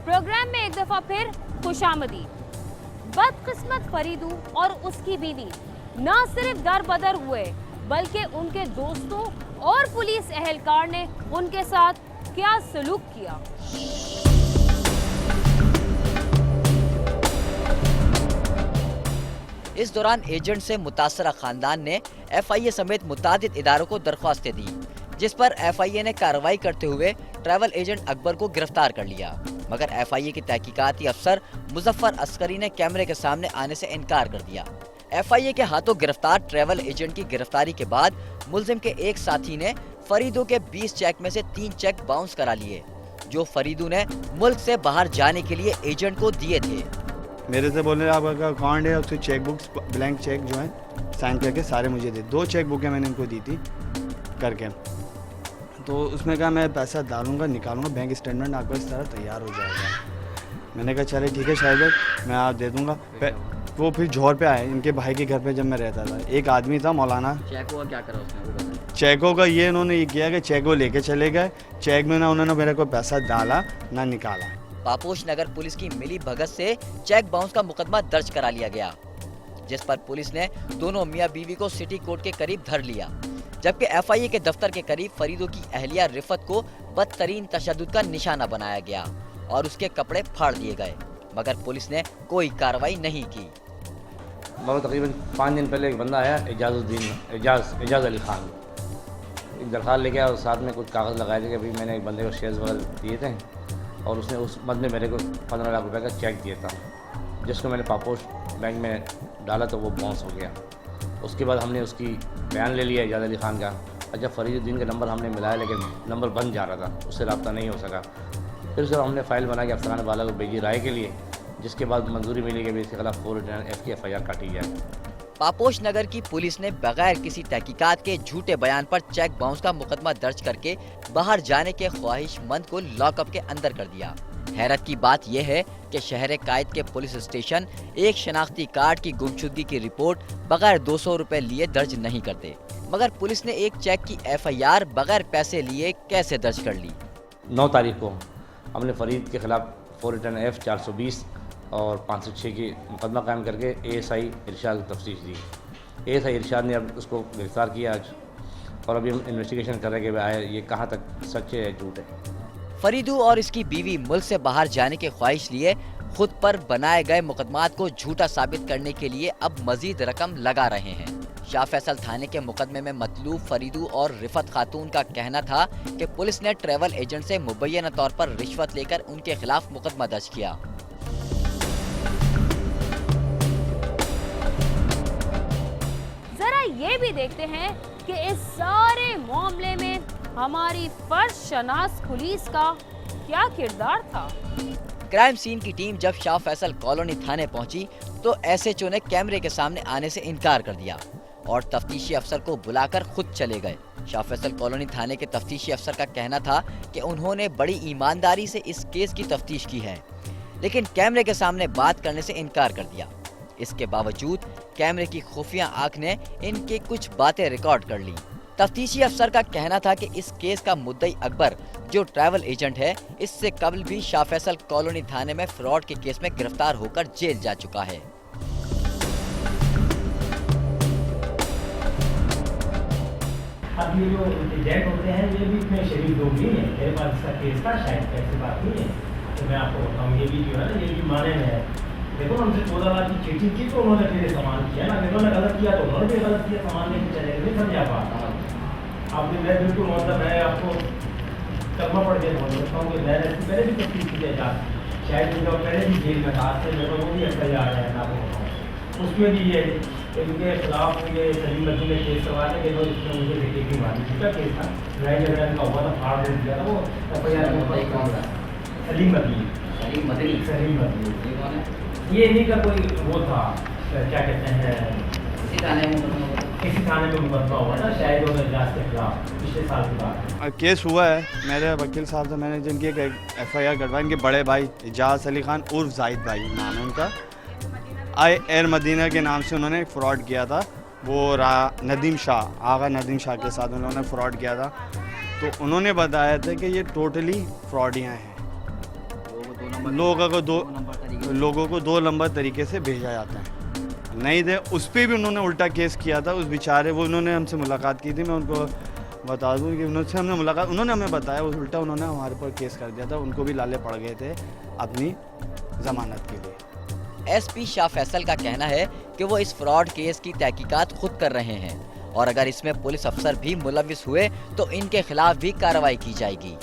Programme में एक दफा फिर खुशामदी। बदकिस्मत फरीदू और उसकी बीवी न सिर्फ दरबदर हुए बल्कि उनके दोस्तों और पुलिस एहलकार ने उनके साथ क्या सलूक किया। इस दौरान एजेंट से मुतासरा खानदान ने FIA समेत मुतादिद इदारों को दरख्वास्तें दी, जिस पर FIA ने कार्रवाई करते हुए ट्रैवल एजेंट अकबर को गिरफ्तार कर लिया। मगर FIA के तहकीकाती अफसर मुजफ्फर अस्करी ने कैमरे के सामने आने से इनकार कर दिया। FIA के हाथों गिरफ्तार ट्रैवल एजेंट की गिरफ्तारी के बाद मुलजिम के एक साथी ने फरीदू के 20 चेक में से 3 चेक बाउंस करा लिए, जो फरीदू ने मुल्क से बाहर जाने के लिए एजेंट को दिए थे। मेरे से बोले आपका अकाउंट है, उसकी चेक बुक्स ब्लैंक चेक जो है साइन करके सारे मुझे दे। 2 चेक बुकें मैंने इनको दी थी करके, तो उसमें कहा मैं पैसा डालूंगा निकालूंगा, बैंक स्टेटमेंट आपको इस तरह तैयार हो जाएगा। मैंने कहा चले ठीक है शायद मैं आप दे दूंगा। वो फिर जौहर पे आए, इनके भाई के घर पे जब मैं रहता था, एक आदमी था मौलाना। चेकों का क्या करा उसने? चेकों का ये इन्होंने ये किया कि चेक वो लेके चले गए, चेक में ना उन्होंने मेरे को पैसा डाला ना निकाला। पापोश नगर पुलिस की मिली भगत से चेक बाउंस का मुकदमा दर्ज करा लिया गया, जिस पर पुलिस ने दोनों मियां बीवी को सिटी कोर्ट के करीब धर लिया, जबकि FIA के दफ्तर के करीब फरीदू की अहलिया रिफत को बदतरीन तशद्दुद का निशाना बनाया गया और उसके कपड़े फाड़ दिए गए, मगर पुलिस ने कोई कार्रवाई नहीं की। तकरीबन 5 दिन पहले एक बंदा आया, एजाज अली खान, एक दरख्वास्त लेके आया और साथ में कुछ कागज़ लगाए थे कि भाई मैंने एक बंदे को शेयर्स वगैरह दिए थे और उसने उस बंदे मेरे को 15 लाख रुपए का चेक दिया था, जिसको मैंने पापोश बैंक में डाला तो वो बाउंस हो गया। उसके बाद हमने उसकी बयान ले लिया एजाज अली खान का। अच्छा, फरीदुद्दीन का नंबर हमने मिलाया लेकिन नंबर बंद जा रहा था, उससे रब्ता नहीं हो सका। फिर उसके बाद हमने फ़ाइल बना के अफसरान वाला को भेजी राय के लिए, जिसके बाद मंजूरी मिली कि इसके खिलाफ 409F की FIR काटी जाए। पापोश नगर की पुलिस ने बगैर किसी तहकीकात के झूठे बयान पर चेक बाउंस का मुकदमा दर्ज करके बाहर जाने के ख्वाहिशमंद को लॉकअप के अंदर कर दिया। हैरत की बात यह है कि शहर कायद के पुलिस स्टेशन एक शनाख्ती कार्ड की गुमशुदगी की रिपोर्ट बगैर 200 रुपए लिए दर्ज नहीं करते, मगर पुलिस ने एक चेक की FIR बगैर पैसे लिए कैसे दर्ज कर ली। 9 तारीख को हमने फरीद के खिलाफ 409F 420 और 506 की मुकदमा कायम करके ASI इरशाद की तफ्तीश दी। ASI इरशाद ने अब उसको गिरफ्तार किया आज, और अभी हम इन्वेस्टिगेशन कर रहे हैं कि भाई ये कहाँ तक सच है या झूठ है। फरीदू और इसकी बीवी मुल्क से बाहर जाने की ख्वाहिश लिए खुद पर बनाए गए मुकदमात को झूठा साबित करने के लिए अब मजीद रकम लगा रहे हैं। शाह फैसल थाने के मुकदमे में मतलूब फरीदू और रिफत खातून का कहना था कि पुलिस ने ट्रैवल एजेंट से मुबैना तौर पर रिश्वत लेकर उनके खिलाफ मुकदमा दर्ज किया। ये भी देखते हैं कि इस सारे मामले में हमारी फर्ज शनास पुलिस का क्या किरदार था। क्राइम सीन की टीम जब शाह फैसल कॉलोनी थाने पहुंची तो SHO ने कैमरे के सामने आने से इनकार कर दिया और तफ्तीशी अफसर को बुलाकर खुद चले गए। शाह फैसल कॉलोनी थाने के तफ्तीशी अफसर का कहना था कि उन्होंने बड़ी ईमानदारी से इस केस की तफ्तीश की है, लेकिन कैमरे के सामने बात करने से इनकार कर दिया। इसके बावजूद कैमरे की खुफिया आंख ने इनके कुछ बातें रिकॉर्ड कर ली। तफ्तीशी अफसर का कहना था कि इस केस का मुद्दई अकबर, जो ट्रैवल एजेंट है, इससे कबल भी शाह फैसल कॉलोनी थाने में फ्रॉड के केस में गिरफ्तार होकर जेल जा चुका है। अब ये जो एजेंट होते हैं ये भी इतने शरीफ लोग नहीं है। मेरे पास इसका केस था, शायद ऐसी बात नहीं है, तो मैं आपको बताऊँ ये भी जो है ना ये भी माने में है। देखो हमसे 14 लाख की चीटिंग की तो उन्होंने फिर सामान किया ना, उन्होंने गलत किया तो उन्होंने भी गलत किया, सामान लेके चले गए। नहीं समझा पाता आपने, मैं बिल्कुल मतलब मैं आपको कलमा पढ़ के बोल सकता हूँ कि मैंने इससे पहले भी तफ्तीश की है, शायद उनका पहले भी जेल में था, से मेरे को भी FIR है ना, उसमें भी ये इनके खिलाफ ये सलीम मदनी ने केस करवाने के बाद इसमें मुझे बेटे की मारने का केस था, ड्राइव वगैरह का हुआ था, फाड़ दे दिया था वो FIR सलीम मदनी ये नहीं का कोई वो था, क्या कहते हैं, किसी थाने में मुकदमा हुआ ना शायद उन्हें इजाज के खिलाफ पिछले साल की बात। केस हुआ है, मेरे वकील साहब से मैंने जिनकी एक FIR करवाई, इनके बड़े भाई एजाज अली खान उर्फ जाहिद भाई नाम है उनका, एयर मदीना के नाम से उन्होंने फ्रॉड किया था। वो नदीम शाह, आगा नदीम शाह के साथ उन्होंने फ्रॉड किया था, तो उन्होंने बताया था कि ये टोटली फ्रॉडियाँ हैं। लोगों को 2 नंबर तरीके से भेजा जाता है। नहीं दे, उस पर भी उन्होंने उल्टा केस किया था। उस बेचारे वो उन्होंने हमसे मुलाकात की थी, मैं उनको बता दूं कि उन्होंने हमने मुलाकात, उन्होंने हमें बताया, उल्टा उन्होंने हमारे पर केस कर दिया था। उनको भी लाले पड़ गए थे अपनी जमानत के लिए। एसपी शाह फैसल का कहना है कि वो इस फ्रॉड केस की तहकीकात खुद कर रहे हैं और अगर इसमें पुलिस अफसर भी मुलविस हुए तो इनके खिलाफ भी कार्रवाई की जाएगी।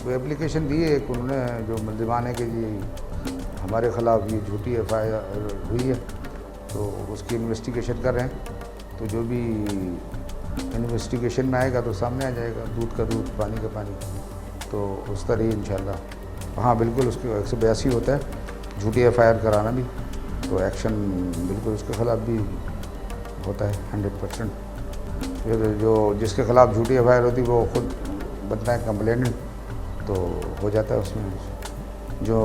वो एप्लीकेशन दी है कि उन्होंने जो मुलजिमान है कि जी हमारे खिलाफ ये झूठी FIR हुई है, तो उसकी इन्वेस्टिगेशन कर रहे हैं। तो जो भी इन्वेस्टिगेशन में आएगा तो सामने आ जाएगा, दूध का दूध पानी का पानी, तो उस तरह इंशाल्लाह। हाँ बिल्कुल, उसके 182 होता है झूठी FIR कराना भी, तो एक्शन बिल्कुल उसके खिलाफ भी होता है 100%। फिर जो जिसके खिलाफ झूठी FIR होती है वो खुद बनता है कंप्लेनेंट, तो हो जाता है उसमें। जो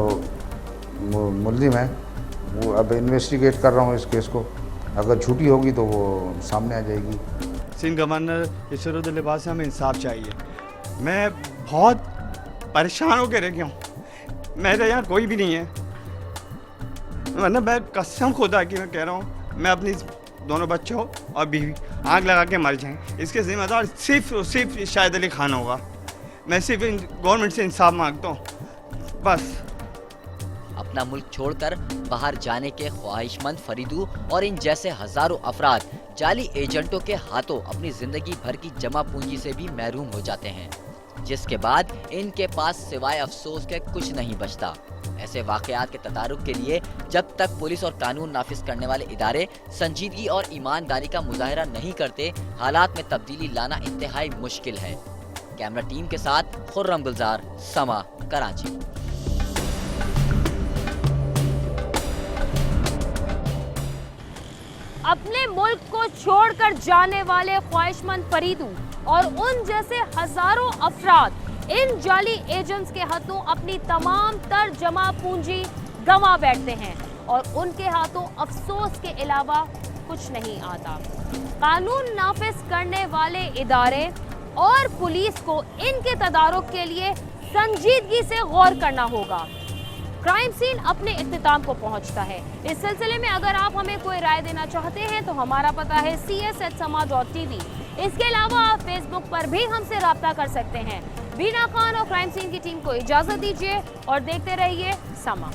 मुल्जिम है वो अब इन्वेस्टिगेट कर रहा हूँ इस केस को, अगर झूठी होगी तो वो सामने आ जाएगी। सिंध गवर्नर इसरुद्दीन लिबास से हमें इंसाफ चाहिए। मैं बहुत परेशान होकर रह गया हूँ, मेरे यहाँ कोई भी नहीं है, वरना मैं कसम खुदा की मैं कह रहा हूँ, मैं अपनी दोनों बच्चों और बीवी आग लगा के मर जाएं, इसके जिम्मेदार सिर्फ और सिर्फ शाहिद अली खान होगा। मैं सिर्फ गवर्नमेंट से इंसाफ मांगता हूँ बस। अपना मुल्क छोड़कर बाहर जाने के ख्वाहिशमंद फरीदू और इन जैसे हजारों अफराद जाली एजेंटों के हाथों अपनी जिंदगी भर की जमा पूंजी से भी महरूम हो जाते हैं, जिसके बाद इनके पास सिवाय अफसोस के कुछ नहीं बचता। ऐसे वाकयात के तदारुक के लिए जब तक पुलिस और कानून नाफिज करने वाले इदारे संजीदगी और ईमानदारी का मुजाहरा नहीं करते, हालात में तब्दीली लाना इंतहाई मुश्किल है। कैमरा टीम के साथ खुर्रम गुलजार, समा, कराची। अपने मुल्क को छोड़कर जाने वाले ख्वाहिशमंद फरीदू और उन जैसे हजारों अफराद इन जाली एजेंट्स के हाथों अपनी तमाम तर जमा पूंजी गंवा बैठते हैं और उनके हाथों अफसोस के अलावा कुछ नहीं आता। कानून नाफिज करने वाले इदारे और पुलिस को इनके तदारुक के लिए संजीदगी से गौर करना होगा। क्राइम सीन अपने इख्तिताम को पहुंचता है। इस सिलसिले में अगर आप हमें कोई राय देना चाहते हैं तो हमारा पता है cs@sama.tv। इसके अलावा आप फेसबुक पर भी हमसे राब्ता कर सकते हैं। बीना खान और क्राइम सीन की टीम को इजाजत दीजिए और देखते रहिए समा।